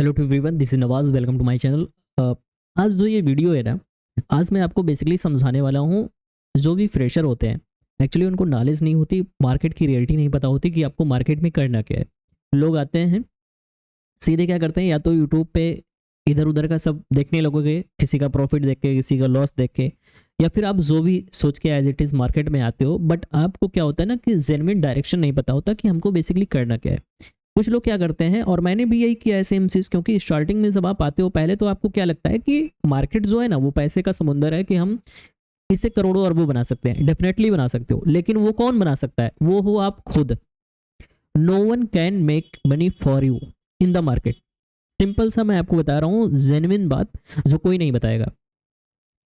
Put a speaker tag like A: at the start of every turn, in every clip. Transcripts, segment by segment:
A: Hello to everyone, this is Nawaz. Welcome to my channel. आज जो ये वीडियो है ना, आज मैं आपको बेसिकली समझाने वाला हूँ। जो भी फ्रेशर होते हैं, एक्चुअली उनको नॉलेज नहीं होती, मार्केट की रियलिटी नहीं पता होती कि आपको मार्केट में करना क्या है। लोग आते हैं, सीधे क्या करते हैं, या तो यूट्यूब पे इधर उधर का सब देखने लगोगे, किसी का प्रॉफिट देख के, किसी का लॉस देख के, या फिर आप जो भी सोच के एज इट इज़ मार्केट में आते हो। बट आपको क्या होता है ना कि जेन्युइन डायरेक्शन नहीं पता होता कि हमको बेसिकली करना क्या है। कुछ लोग क्या करते हैं, और मैंने भी यही किया है सेम चीज़, क्योंकि स्टार्टिंग में जब आप आते हो पहले तो आपको क्या लगता है कि मार्केट जो है ना वो पैसे का समुंदर है, कि हम इससे करोड़ों अरबों बना सकते हैं। डेफिनेटली बना सकते हो, लेकिन वो कौन बना सकता है? वो हो आप खुद। No one can make money for you in the market. Simple सा मैं आपको बता रहा हूँ, जेन्युइन बात जो कोई नहीं बताएगा।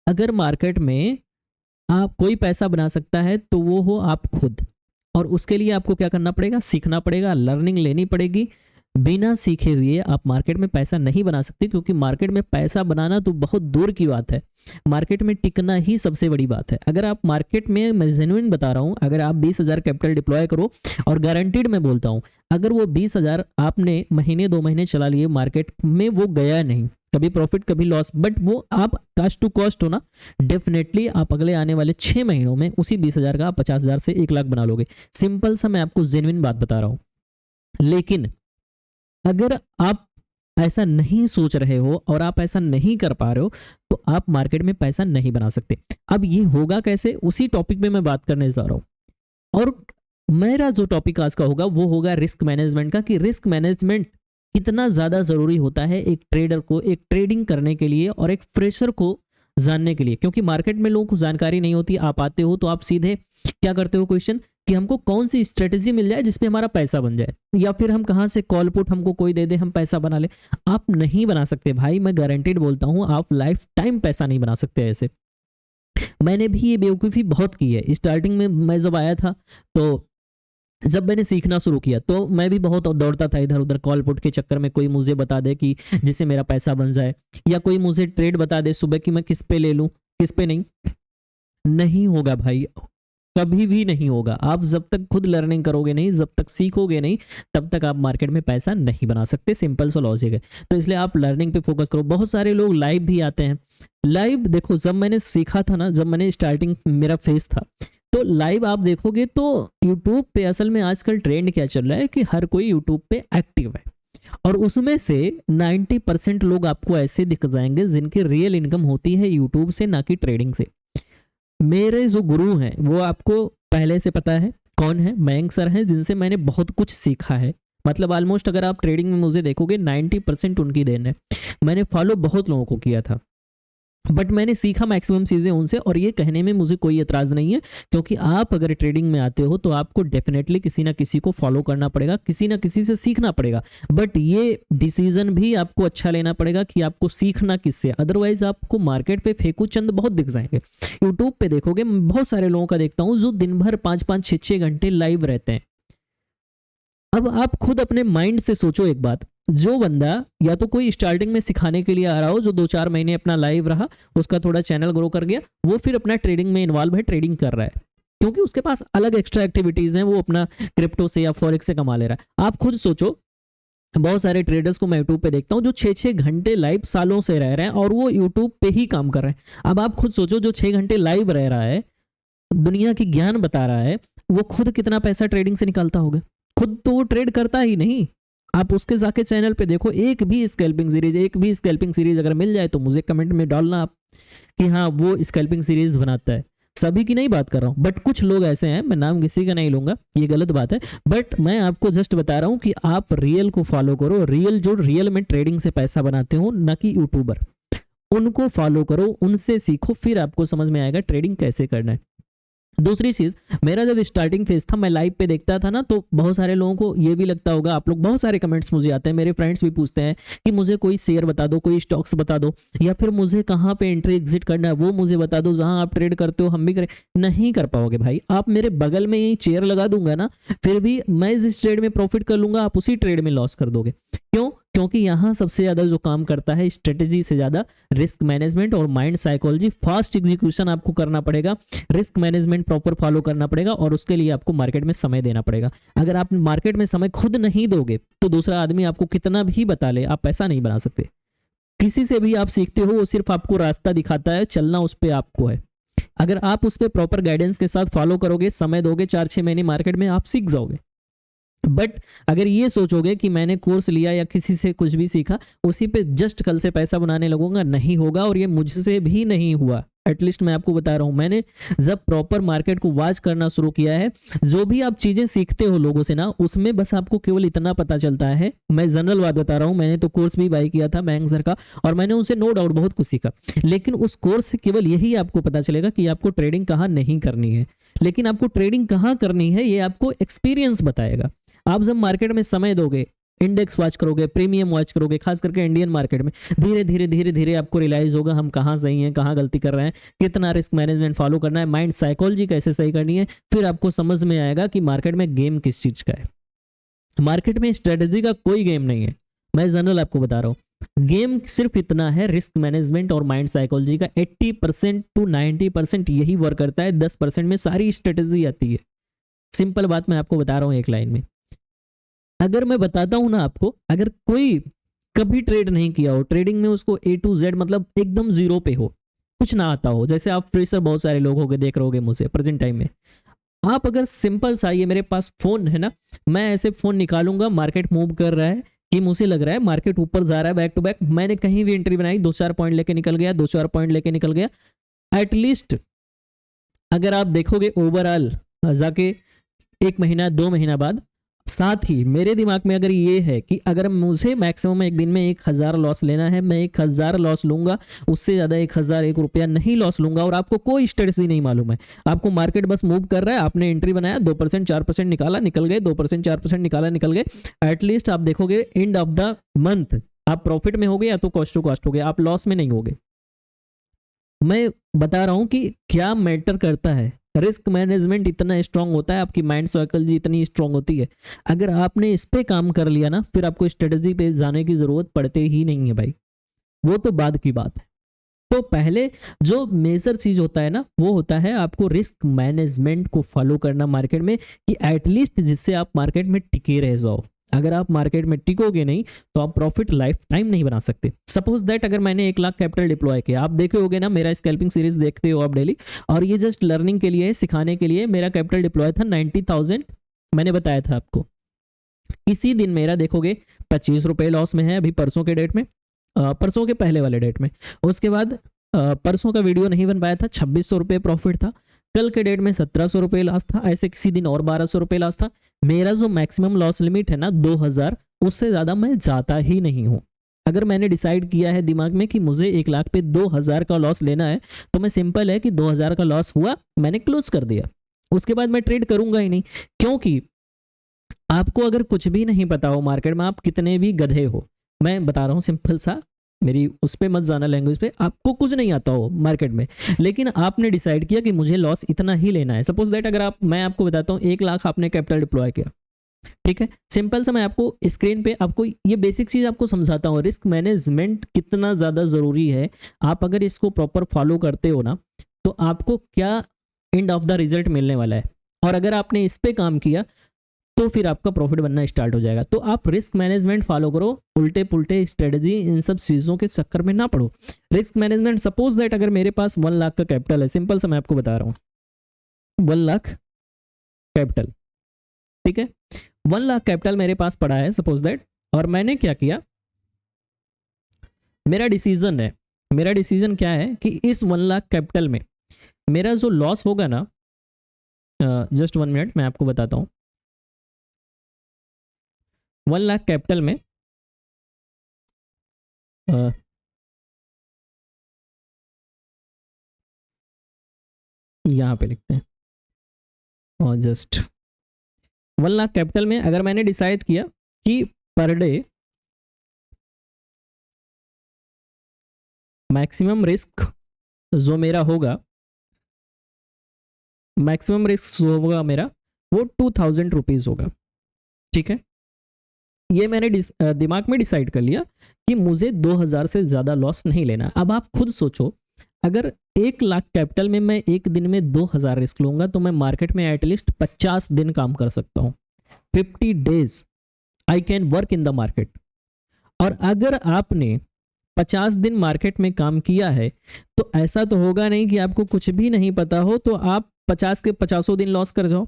A: अगर मार्केट में आप कोई पैसा बना सकता है तो वो हो आप खुद। और उसके लिए आपको क्या करना पड़ेगा? सीखना पड़ेगा, लर्निंग लेनी पड़ेगी। बिना सीखे हुए आप मार्केट में पैसा नहीं बना सकते, क्योंकि मार्केट में पैसा बनाना तो बहुत दूर की बात है, मार्केट में टिकना ही सबसे बड़ी बात है। अगर आप मार्केट में, मैं जेन्युइन बता रहा हूं, अगर आप 20,000 कैपिटल डिप्लॉय करो, और गारंटीड मैं बोलता हूं, अगर वो 20,000 आपने महीने 2 महीने चला लिए, मार्केट में वो गया नहीं, कभी प्रॉफिट कभी लॉस, बट वो आप कास्ट टू कॉस्ट हो ना, डेफिनेटली आप अगले आने वाले 6 महीनों में उसी 20,000 का 50,000 से 1 लाख बना लोगे। सिंपल सा मैं आपको जेन्युइन बात बता रहा हूं। लेकिन अगर आप ऐसा नहीं सोच रहे हो और आप ऐसा नहीं कर पा रहे हो, तो आप मार्केट में पैसा नहीं बना सकते। अब ये होगा कैसे, उसी टॉपिक में मैं बात करने जा रहा हूं। और मेरा जो टॉपिक आज का होगा वो होगा रिस्क मैनेजमेंट का, कि रिस्क मैनेजमेंट कितना ज्यादा जरूरी होता है एक ट्रेडर को, एक ट्रेडिंग करने के लिए, और एक फ्रेशर को जानने के लिए। क्योंकि मार्केट में लोगों को जानकारी नहीं होती। आप आते हो तो आप सीधे क्या करते हो, क्वेश्चन कि हमको कौन सी स्ट्रेटेजी मिल जाए जिसपे हमारा पैसा बन जाए, या फिर हम कहां से कॉल पुट हमको कोई दे दे, हम पैसा बना ले। आप नहीं बना सकते भाई, मैं गारंटीड बोलता हूं, आप लाइफ टाइम पैसा नहीं बना सकते ऐसे। मैंने भी ये बेवकूफ़ी बहुत की है। स्टार्टिंग में मैं जब आया था, तो जब मैंने सीखना शुरू किया तो मैं भी बहुत दौड़ता था इधर उधर, कॉल पुट के चक्कर में। कोई मुझे बता दे कि जिससे मेरा पैसा बन जाए, या कोई मुझे ट्रेड बता दे सुबह कि मैं किस पे ले लूं, किस पे नहीं। नहीं होगा भाई, कभी भी नहीं होगा। आप जब तक खुद लर्निंग करोगे नहीं, जब तक सीखोगे नहीं, तब तक आप मार्केट में पैसा नहीं बना सकते। सिंपल सा लॉजिक है। तो इसलिए आप लर्निंग पे फोकस करो। बहुत सारे लोग लाइव भी आते हैं। लाइव देखो, जब मैंने सीखा था ना, जब मैंने स्टार्टिंग मेरा फेस था, तो लाइव आप देखोगे तो यूट्यूब पे असल में आजकल ट्रेंड क्या चल रहा है कि हर कोई यूट्यूब पे एक्टिव है, और उसमें से 90% लोग आपको ऐसे दिख जाएंगे जिनकी रियल इनकम होती है यूट्यूब से, ना कि ट्रेडिंग से। मेरे जो गुरु हैं वो आपको पहले से पता है कौन है, मयंक सर हैं, जिनसे मैंने बहुत कुछ सीखा है। मतलब ऑलमोस्ट अगर आप ट्रेडिंग में मुझे देखोगे 90% उनकी देन है। मैंने फॉलो बहुत लोगों को किया था, बट मैंने सीखा मैक्सिमम चीजें उनसे, और ये कहने में मुझे कोई एतराज नहीं है, क्योंकि आप अगर ट्रेडिंग में आते हो तो आपको डेफिनेटली किसी ना किसी को फॉलो करना पड़ेगा, किसी ना किसी से सीखना पड़ेगा। बट ये डिसीजन भी आपको अच्छा लेना पड़ेगा कि आपको सीखना किससे। अदरवाइज आपको मार्केट पे फेंकू चंद बहुत दिख जाएंगे। यूट्यूब पे देखोगे, बहुत सारे लोगों का देखता हूँ जो दिन भर 5-5 6-6 घंटे लाइव रहते हैं। अब आप खुद अपने माइंड से सोचो एक बात, जो बंदा या तो कोई स्टार्टिंग में सिखाने के लिए आ रहा हो, जो 2-4 महीने अपना लाइव रहा, उसका थोड़ा चैनल ग्रो कर गया, वो फिर अपना ट्रेडिंग में इन्वॉल्व है, ट्रेडिंग कर रहा है, क्योंकि उसके पास अलग एक्स्ट्रा एक्टिविटीज हैं, वो अपना क्रिप्टो से या फॉरेक्स से कमा ले रहा है। आप खुद सोचो, बहुत सारे ट्रेडर्स को मैं यूट्यूब पे देखता हूँ जो 6-6 घंटे लाइव सालों से रह रहे हैं, और वो यूट्यूब पे ही काम कर रहे हैं। अब आप खुद सोचो, जो 6 घंटे लाइव रह रहा है, दुनिया की ज्ञान बता रहा है, वो खुद कितना पैसा ट्रेडिंग से निकालता होगा? खुद तो वो ट्रेड करता ही नहीं। आप उसके जाके चैनल पे देखो, एक भी स्कैल्पिंग सीरीज अगर मिल जाए तो मुझे कमेंट में डालना आप, कि हाँ वो स्कैल्पिंग सीरीज बनाता है। सभी की नहीं बात कर रहा हूँ, बट कुछ लोग ऐसे हैं, मैं नाम किसी का नहीं लूंगा, ये गलत बात है, बट मैं आपको जस्ट बता रहा हूँ कि आप रियल को फॉलो करो। रियल जो रियल में ट्रेडिंग से पैसा बनाते हो, ना कि यूट्यूबर, उनको फॉलो करो, उनसे सीखो, फिर आपको समझ में आएगा ट्रेडिंग कैसे करना है। दूसरी चीज, मेरा जब स्टार्टिंग फेज था, मैं लाइव पे देखता था ना, तो बहुत सारे लोगों को ये भी लगता होगा, आप लोग, बहुत सारे कमेंट्स मुझे आते हैं, मेरे फ्रेंड्स भी पूछते हैं कि मुझे कोई शेयर बता दो, कोई स्टॉक्स बता दो, या फिर मुझे कहाँ पे एंट्री एग्जिट करना है वो मुझे बता दो, जहां आप ट्रेड करते हो हम भी करें। नहीं कर पाओगे भाई। आप मेरे बगल में यही चेयर लगा दूंगा ना, फिर भी मैं जिस ट्रेड में प्रॉफिट कर लूंगा, आप उसी ट्रेड में लॉस कर दोगे। क्यों? क्योंकि यहाँ सबसे ज़्यादा जो काम करता है स्ट्रेटेजी से ज़्यादा रिस्क मैनेजमेंट और माइंड साइकोलॉजी। फास्ट एग्जीक्यूशन आपको करना पड़ेगा, रिस्क मैनेजमेंट प्रॉपर फॉलो करना पड़ेगा और उसके लिए आपको मार्केट में समय देना पड़ेगा। अगर आप मार्केट में समय खुद नहीं दोगे तो दूसरा आदमी आपको कितना भी बता ले, आप पैसा नहीं बना सकते। किसी से भी आप सीखते हो, वो सिर्फ आपको रास्ता दिखाता है, चलना उस पर आपको है। अगर आप उस पर प्रॉपर गाइडेंस के साथ फॉलो करोगे, समय दोगे, 4-6 महीने मार्केट में आप सीख जाओगे। बट अगर ये सोचोगे कि मैंने कोर्स लिया या किसी से कुछ भी सीखा, उसी पे जस्ट कल से पैसा बनाने लगूंगा, नहीं होगा। और ये मुझसे भी नहीं हुआ, एटलीस्ट मैं आपको बता रहा हूं। मैंने जब प्रॉपर मार्केट को वॉच करना शुरू किया है, जो भी आप चीजें सीखते हो लोगों से ना, उसमें बस आपको केवल इतना पता चलता है। मैं जनरल बात बता रहा हूं, मैंने तो कोर्स भी बाय किया था बैंक सर का, और मैंने उनसे नो डाउट बहुत कुछ सीखा। लेकिन उस कोर्स से केवल यही आपको पता चलेगा कि आपको ट्रेडिंग कहाँ नहीं करनी है। लेकिन आपको ट्रेडिंग कहाँ करनी है ये आपको एक्सपीरियंस बताएगा। आप जब मार्केट में समय दोगे, इंडेक्स वॉच करोगे, प्रीमियम वॉच करोगे, खास करके इंडियन मार्केट में, धीरे धीरे धीरे धीरे आपको रियलाइज होगा हम कहाँ सही हैं, कहाँ गलती कर रहे हैं, कितना रिस्क मैनेजमेंट फॉलो करना है, माइंड साइकोलॉजी कैसे सही करनी है। फिर आपको समझ में आएगा कि मार्केट में गेम किस चीज का है। मार्केट में स्ट्रेटेजी का कोई गेम नहीं है, मैं जनरल आपको बता रहा हूँ। गेम सिर्फ इतना है, रिस्क मैनेजमेंट और माइंड साइकोलॉजी का 80% to 90% यही वर्क करता है, 10% में सारी स्ट्रेटेजी आती है। सिंपल बात मैं आपको बता रहा हूँ एक लाइन में। अगर मैं बताता हूं ना आपको, अगर कोई कभी ट्रेड नहीं किया हो, ट्रेडिंग में उसको A to Z मतलब एकदम जीरो पे हो, कुछ ना आता हो, जैसे आप फ्रेशर बहुत सारे लोग होगे, देख रहे होगे मुझे प्रेजेंट टाइम में, आप अगर सिंपल सा, ये मेरे पास फोन है ना, मैं ऐसे फोन निकालूंगा, मार्केट मूव कर रहा है कि मुझे लग रहा है मार्केट ऊपर जा रहा है बैक टू बैक, मैंने कहीं भी एंट्री बनाई, 2-4 पॉइंट लेके निकल गया, 2-4 पॉइंट लेके निकल गया। एटलीस्ट अगर आप देखोगे ओवरऑल जाके 1 महीना 2 महीना बाद, साथ ही मेरे दिमाग में अगर ये है कि अगर मुझे मैक्सिमम एक दिन में 1000 लॉस लेना है, मैं 1000 लॉस लूंगा, उससे ज्यादा 1000 1 रुपया नहीं लॉस लूंगा। और आपको कोई स्ट्रेटजी नहीं मालूम है, आपको मार्केट बस मूव कर रहा है, आपने एंट्री बनाया, 2% 4% निकाला निकल गए, 2% 4% निकाला निकल गए। एटलीस्ट आप देखोगे एंड ऑफ द मंथ आप प्रॉफिट में होगे या तो कॉस्ट टू कॉस्ट होगे, आप लॉस में नहीं होगे। मैं बता रहा हूं कि क्या मैटर करता है, रिस्क मैनेजमेंट इतना स्ट्रांग होता है, आपकी माइंड साइकोलॉजी इतनी स्ट्रांग होती है। अगर आपने इस पे काम कर लिया ना, फिर आपको स्ट्रेटजी पे जाने की जरूरत पड़ते ही नहीं है भाई, वो तो बाद की बात है। तो पहले जो मेजर चीज होता है ना, वो होता है आपको रिस्क मैनेजमेंट को फॉलो करना मार्केट में, कि एटलीस्ट जिससे आप मार्केट में टिके रह जाओ। अगर आप मार्केट में टिकोगे नहीं तो आप प्रॉफिट लाइफ टाइम नहीं बना सकते। सपोज दैट अगर मैंने 1 लाख कैपिटल डिप्लॉय किया, आप देखे होगे ना, मेरा स्कैल्पिंग सीरीज देखते हो आप डेली, और ये जस्ट लर्निंग के लिए, सिखाने के लिए, मेरा कैपिटल डिप्लॉय था 90,000, मैंने बताया था आपको। इसी दिन मेरा देखोगे 25 रुपए लॉस में है अभी परसों के डेट में, परसों के पहले वाले डेट में। उसके बाद परसों का वीडियो नहीं बन पाया था, 2600 रुपये प्रॉफिट था। कल के डेट में 1700 रुपये लॉस था, ऐसे किसी दिन और 1200 रुपये लॉस था। मेरा जो मैक्सिमम लॉस लिमिट है ना 2000, उससे ज्यादा मैं जाता ही नहीं हूं। अगर मैंने डिसाइड किया है दिमाग में कि मुझे 1 लाख पे 2000 का लॉस लेना है, तो मैं सिंपल है कि 2000 का लॉस हुआ, मैंने क्लोज कर दिया, उसके बाद मैं ट्रेड करूंगा ही नहीं। क्योंकि आपको अगर कुछ भी नहीं पता हो मार्केट में, आप कितने भी गधे हो, मैं बता रहा हूँ सिंपल सा, मेरी उस पर मत जाना लैंग्वेज पे, आपको कुछ नहीं आता हो मार्केट में, लेकिन आपने डिसाइड किया कि मुझे लॉस इतना ही लेना है। सपोज दैट अगर मैं आपको बताता हूँ 1 लाख आपने कैपिटल डिप्लॉय किया, ठीक है, सिंपल सा मैं आपको स्क्रीन पे आपको ये बेसिक चीज आपको समझाता हूँ, रिस्क मैनेजमेंट कितना ज्यादा जरूरी है। आप अगर इसको प्रॉपर फॉलो करते हो ना, तो आपको क्या एंड ऑफ द रिजल्ट मिलने वाला है, और अगर आपने इस पे काम किया तो फिर आपका प्रॉफिट बनना स्टार्ट हो जाएगा। तो आप रिस्क मैनेजमेंट फॉलो करो, उल्टे पुल्टे स्ट्रेटजी इन सब चीजों के चक्कर में ना पड़ो। रिस्क मैनेजमेंट, सपोज दैट अगर मेरे पास 1 लाख का कैपिटल है, सिंपल सा मैं आपको बता रहा हूँ, 1 लाख कैपिटल, ठीक है, 1 लाख कैपिटल मेरे पास पड़ा है सपोज दैट, और मैंने क्या किया, मेरा डिसीजन क्या है कि इस 1 लाख कैपिटल में मेरा जो लॉस होगा ना, जस्ट 1 मिनट मैं आपको बताता हूँ, 1 लाख कैपिटल में यहाँ पे लिखते हैं, और जस्ट 1 लाख कैपिटल में अगर मैंने डिसाइड किया कि पर डे मैक्सिमम रिस्क जो मेरा होगा, मैक्सिमम रिस्क जो होगा मेरा, वो 2000 रुपीज होगा, ठीक है। ये मैंने दिमाग में डिसाइड कर लिया कि मुझे 2000 से ज़्यादा लॉस नहीं लेना। अब आप खुद सोचो, अगर 1 लाख कैपिटल में मैं एक दिन में 2000 रिस्क लूंगा तो मैं मार्केट में एटलीस्ट 50 दिन काम कर सकता हूँ। 50 days I can work in the market. और अगर आपने 50 दिन मार्केट में काम किया है तो ऐसा तो होगा नहीं कि आपको कुछ भी नहीं पता हो तो आप 50 के 50 दिन लॉस कर जाओ।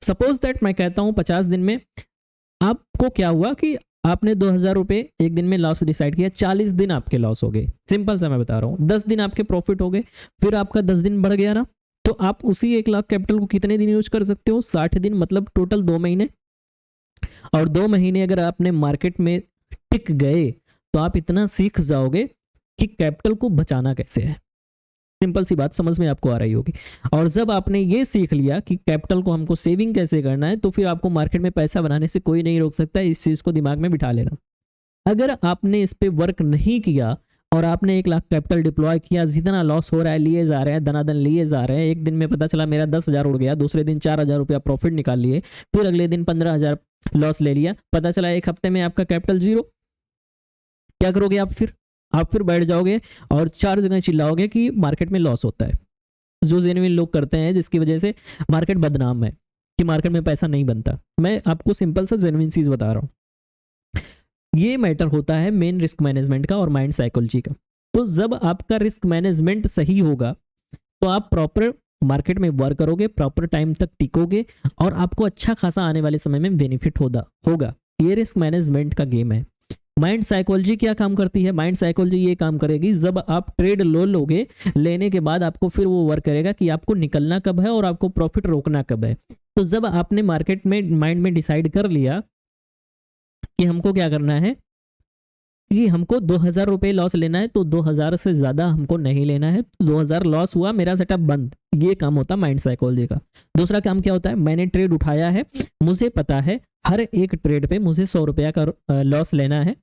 A: सपोज दैट मैं कहता हूं 50 दिन में आपको क्या हुआ कि आपने 2000 रुपये एक दिन में लॉस डिसाइड किया, 40 दिन आपके लॉस हो गए। सिंपल सा मैं बता रहा हूँ, 10 दिन आपके प्रॉफिट हो गए, फिर आपका 10 दिन बढ़ गया ना, तो आप उसी 1 लाख कैपिटल को कितने दिन यूज कर सकते हो? 60 दिन, मतलब टोटल 2 महीने। और 2 महीने अगर आपने मार्केट में टिक गए तो आप इतना सीख जाओगे कि कैपिटल को बचाना कैसे है। सिंपल सी बात समझ में आपको आ रही होगी। और जब आपने ये सीख लिया कि कैपिटल को हमको सेविंग कैसे करना है, तो फिर आपको मार्केट में पैसा बनाने से कोई नहीं रोक सकता। इस चीज को दिमाग में बिठा लेना। अगर आपने इस पे वर्क नहीं किया और आपने 1 लाख कैपिटल डिप्लॉय किया, जितना लॉस हो रहा है लिए जा रहे हैं, दनादन लिए जा रहे हैं, एक दिन में पता चला मेरा 10,000 उड़ गया, दूसरे दिन 4,000 रुपया प्रॉफिट निकाल लिए, फिर अगले दिन 15,000 लॉस ले लिया, पता चला एक हफ्ते में आपका कैपिटल जीरो। क्या करोगे आप फिर? आप फिर बैठ जाओगे और 4 जगह चिल्लाओगे कि मार्केट में लॉस होता है, जो जेन्युइन लोग करते हैं, जिसकी वजह से मार्केट बदनाम है कि मार्केट में पैसा नहीं बनता। मैं आपको सिंपल सा जेन्युइन चीज बता रहा हूँ। ये मैटर होता है मेन रिस्क मैनेजमेंट का और माइंड साइकोलॉजी का। तो जब आपका रिस्क मैनेजमेंट सही होगा तो आप प्रॉपर मार्केट में वर्क करोगे, प्रॉपर टाइम तक टिकोगे और आपको अच्छा खासा आने वाले समय में बेनिफिट होगा। ये रिस्क मैनेजमेंट का गेम है। माइंड साइकोलॉजी क्या काम करती है? माइंड साइकोलॉजी ये काम करेगी, जब आप ट्रेड लो लोगे, लेने के बाद आपको फिर वो वर्क करेगा कि आपको निकलना कब है और आपको प्रॉफिट रोकना कब है। तो जब आपने मार्केट में माइंड में डिसाइड कर लिया कि हमको क्या करना है, कि हमको 2000 रुपये लॉस लेना है, तो 2000 से ज्यादा हमको नहीं लेना है। 2000 लॉस हुआ, मेरा सेटअप बंद। ये काम होता है माइंड साइकोलॉजी का। दूसरा काम क्या होता है? मैंने ट्रेड उठाया है, मुझे पता है हर एक ट्रेड पे मुझे 100 रुपया का लॉस लेना है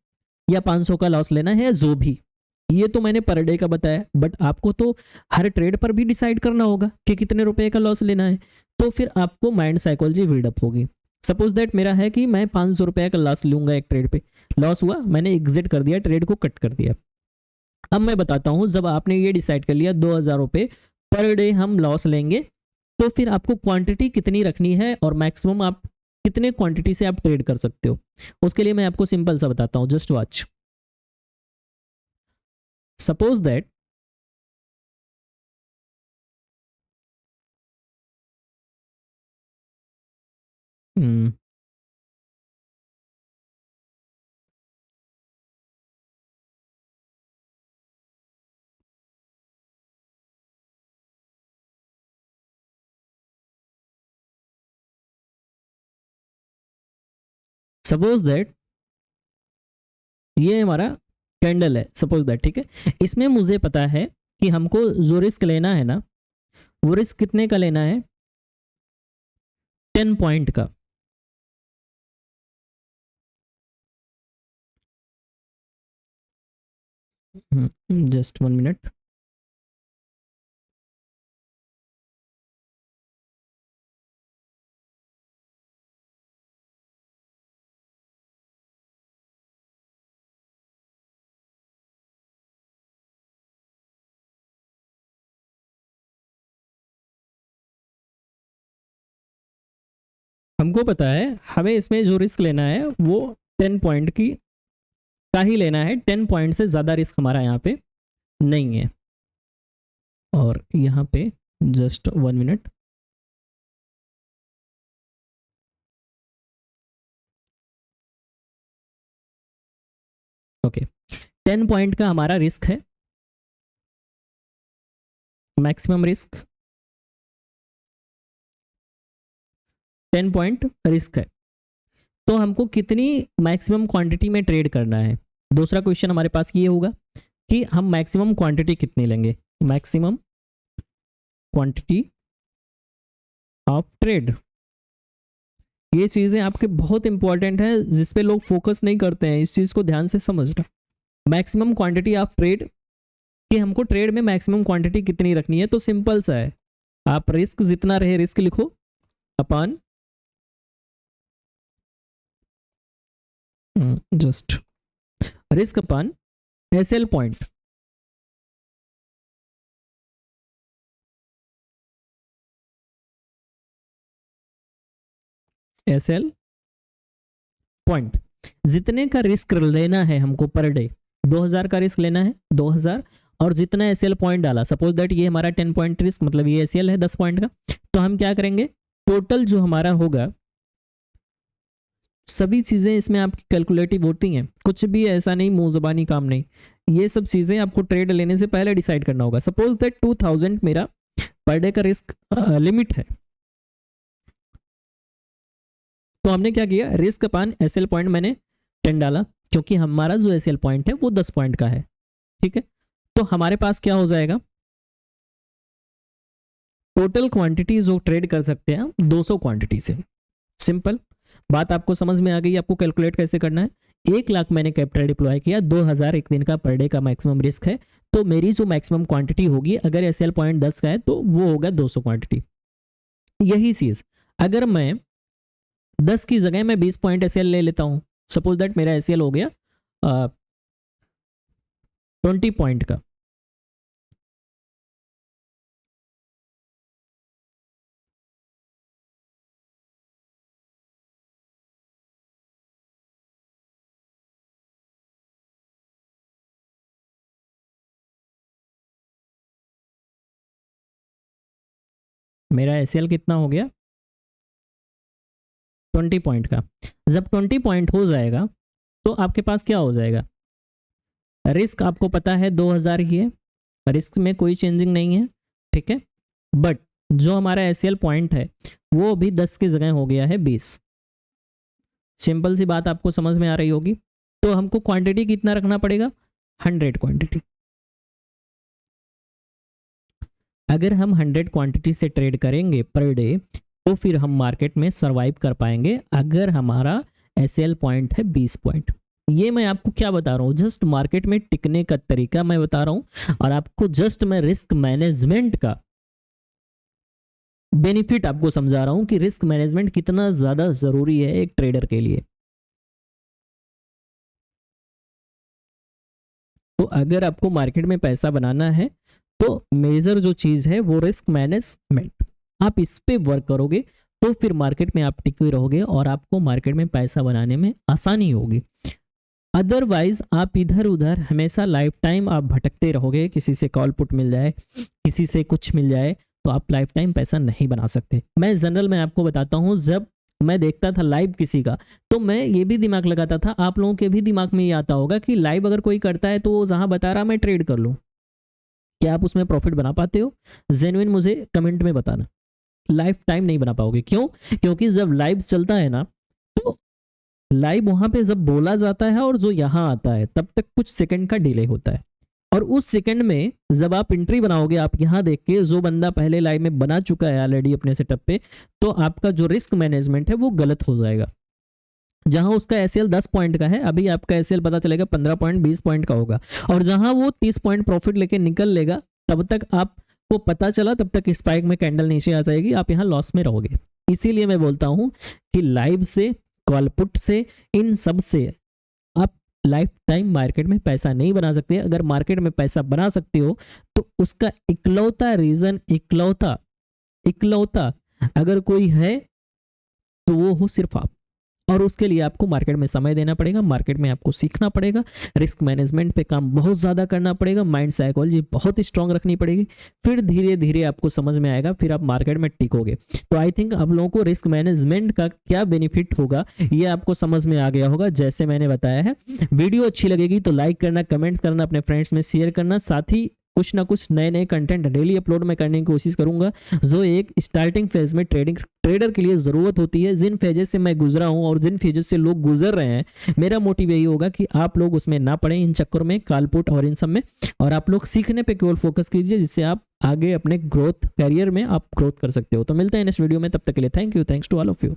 A: या 500 का लॉस लेना है, या जो भी। ये तो मैंने पर डे का बताया, बट आपको तो हर ट्रेड पर भी डिसाइड करना होगा कि कितने रुपए का लॉस लेना है। तो फिर आपको माइंड साइकोलॉजी बिल्डअप होगी। सपोज दैट मेरा है कि मैं 500 रुपये का लॉस लूंगा एक ट्रेड पे। लॉस हुआ, मैंने एग्जिट कर दिया, ट्रेड को कट कर दिया। अब मैं बताता हूं, जब आपने ये डिसाइड कर लिया 2000 रुपये पर डे हम लॉस लेंगे, तो फिर आपको क्वांटिटी कितनी रखनी है और मैक्सिमम आप कितने क्वांटिटी से आप ट्रेड कर सकते हो, उसके लिए मैं आपको सिंपल सा बताता हूं। Just watch. Suppose that suppose that ये हमारा कैंडल है, सपोज दैट, ठीक है। इसमें मुझे पता है कि हमको जो रिस्क लेना है ना, वो रिस्क कितने का लेना है? 10 पॉइंट का। Just 1 minute. हमको पता है हमें इसमें जो रिस्क लेना है वो 10 पॉइंट की का ही लेना है। 10 पॉइंट से ज़्यादा रिस्क हमारा यहाँ पे नहीं है। और यहाँ पे जस्ट 1 मिनट। ओके, 10 पॉइंट का हमारा रिस्क है, मैक्सिमम रिस्क 10 पॉइंट रिस्क है। तो हमको कितनी मैक्सिमम क्वांटिटी में ट्रेड करना है? दूसरा क्वेश्चन हमारे पास ये होगा कि हम मैक्सिमम क्वांटिटी कितनी लेंगे, मैक्सिमम क्वांटिटी ऑफ ट्रेड। ये चीज़ें आपके बहुत इंपॉर्टेंट है, जिसपे लोग फोकस नहीं करते हैं। इस चीज़ को ध्यान से समझना। मैक्सिमम क्वांटिटी ऑफ ट्रेड, कि हमको ट्रेड में मैक्सिमम क्वांटिटी कितनी रखनी है। तो सिंपल सा है, आप रिस्क जितना रहे रिस्क लिखो, upon just risk upon SL point. SL point, जितने का रिस्क लेना है हमको पर डे, 2000 का रिस्क लेना है, 2000, और जितना एसएल पॉइंट डाला, सपोज दैट ये हमारा 10 पॉइंट रिस्क, मतलब ये एसएल है 10 पॉइंट का, तो हम क्या करेंगे, टोटल जो हमारा होगा, सभी चीजें इसमें आपकी कैलकुलेटिव होती हैं, कुछ भी ऐसा नहीं मुंह जबानी काम नहीं, ये सब चीजें आपको ट्रेड लेने से पहले डिसाइड करना होगा। सपोज दैट 2000 मेरा पर डे का रिस्क लिमिट है, तो हमने क्या किया, रिस्क अपान एसएल पॉइंट मैंने 10 डाला, क्योंकि हमारा जो एसएल पॉइंट है वो 10 पॉइंट का है, ठीक है। तो हमारे पास क्या हो जाएगा, टोटल क्वांटिटी जो ट्रेड कर सकते हैं 200 क्वांटिटी से। सिंपल बात आपको समझ में आ गई, आपको कैलकुलेट कैसे करना है। 1 लाख मैंने कैपिटल डिप्लॉय किया, 2000 एक दिन का पर डे का मैक्सिमम रिस्क है, तो मेरी जो मैक्सिमम क्वांटिटी होगी, अगर एसएल पॉइंट 10 का है तो वो होगा 200 क्वांटिटी। यही चीज अगर मैं 10 की जगह मैं 20 पॉइंट एसएल ले लेता हूं, सपोज दैट मेरा एसएल हो गया 20 पॉइंट का, मेरा एसएल कितना हो गया 20 पॉइंट का। जब 20 पॉइंट हो जाएगा तो आपके पास क्या हो जाएगा, रिस्क आपको पता है 2000 ही है, रिस्क में कोई चेंजिंग नहीं है, ठीक है। बट जो हमारा एसएल पॉइंट है वो अभी 10 की जगह हो गया है 20। सिंपल सी बात आपको समझ में आ रही होगी। तो हमको क्वांटिटी कितना रखना पड़ेगा, 100 क्वांटिटी। अगर हम 100 क्वांटिटी से ट्रेड करेंगे पर डे तो फिर हम मार्केट में सरवाइव कर पाएंगे, अगर हमारा एसएल पॉइंट है 20 पॉइंट। ये मैं आपको क्या बता रहा हूँ, जस्ट मार्केट में टिकने का तरीका मैं बता रहा हूँ, और आपको जस्ट मैं रिस्क मैनेजमेंट का बेनिफिट आपको समझा रहा हूं कि रिस्क मैनेजमेंट कितना ज्यादा जरूरी है एक ट्रेडर के लिए। तो अगर आपको मार्केट में पैसा बनाना है तो मेजर जो चीज है वो रिस्क मैनेजमेंट, आप इस पे वर्क करोगे तो फिर मार्केट में आप टिके रहोगे और आपको मार्केट में पैसा बनाने में आसानी होगी। अदरवाइज आप इधर उधर हमेशा लाइफ टाइम आप भटकते रहोगे, किसी से कॉल पुट मिल जाए, किसी से कुछ मिल जाए, तो आप लाइफ टाइम पैसा नहीं बना सकते। मैं जनरल में आपको बताता हूं, जब मैं देखता था लाइव किसी का तो मैं ये भी दिमाग लगाता था, आप लोगों के भी दिमाग में ये आता होगा कि लाइव अगर कोई करता है तो वो जहां बता रहा मैं ट्रेड कर लूं, क्या आप उसमें प्रॉफिट बना पाते हो? जेन्युइन मुझे कमेंट में बताना। लाइफ टाइम नहीं बना पाओगे, क्यों? क्योंकि जब लाइव चलता है ना तो लाइव वहां पे जब बोला जाता है और जो यहां आता है तब तक कुछ सेकंड का डिले होता है, और उस सेकंड में जब आप एंट्री बनाओगे, आप यहां देख के जो बंदा पहले लाइव में बना चुका है ऑलरेडी अपने सेटअप पे, तो आपका जो रिस्क मैनेजमेंट है वो गलत हो जाएगा। जहां उसका एसएल 10 पॉइंट का है, अभी आपका एसएल पता चलेगा 15 पॉइंट 20 पॉइंट का होगा, और जहां वो 30 पॉइंट प्रॉफिट लेके निकल लेगा, तब तक आपको पता चला, तब तक स्पाइक में कैंडल नीचे आ जाएगी, आप यहां लॉस में रहोगे। इसीलिए मैं बोलता हूं कि लाइव से, कॉल पुट से, इन सब से आप लाइफ टाइम मार्केट में पैसा नहीं बना सकते। अगर मार्केट में पैसा बना सकते हो तो उसका इकलौता रीजन, इकलौता अगर कोई है तो वो हो सिर्फ आप, और उसके लिए आपको मार्केट में समय देना पड़ेगा, मार्केट में आपको सीखना पड़ेगा, रिस्क मैनेजमेंट पे काम बहुत ज्यादा करना पड़ेगा, माइंड साइकोलॉजी बहुत स्ट्रांग रखनी पड़ेगी, फिर धीरे धीरे आपको समझ में आएगा, फिर आप मार्केट में टिकोगे। तो आई थिंक आप लोगों को रिस्क मैनेजमेंट का क्या बेनिफिट होगा ये आपको समझ में आ गया होगा, जैसे मैंने बताया है। वीडियो अच्छी लगेगी तो लाइक करना, कमेंट्स करना, अपने फ्रेंड्स में शेयर करना, साथ ही कुछ ना कुछ नए नए कंटेंट डेली अपलोड में करने की कोशिश करूंगा, जो एक स्टार्टिंग फेज में ट्रेडर के लिए जरूरत होती है। जिन फेजेस से मैं गुजरा हूं और जिन फेजेस से लोग गुजर रहे हैं, मेरा मोटिव यही होगा कि आप लोग उसमें ना पड़े, इन चक्कर में, कालपुट और इन सब में, और आप लोग सीखने पे केवल फोकस कीजिए, जिससे आप आगे अपने ग्रोथ, करियर में आप ग्रोथ कर सकते हो। तो मिलते हैं नेक्स्ट वीडियो में, तब तक के लिए thank you, thanks to all of you.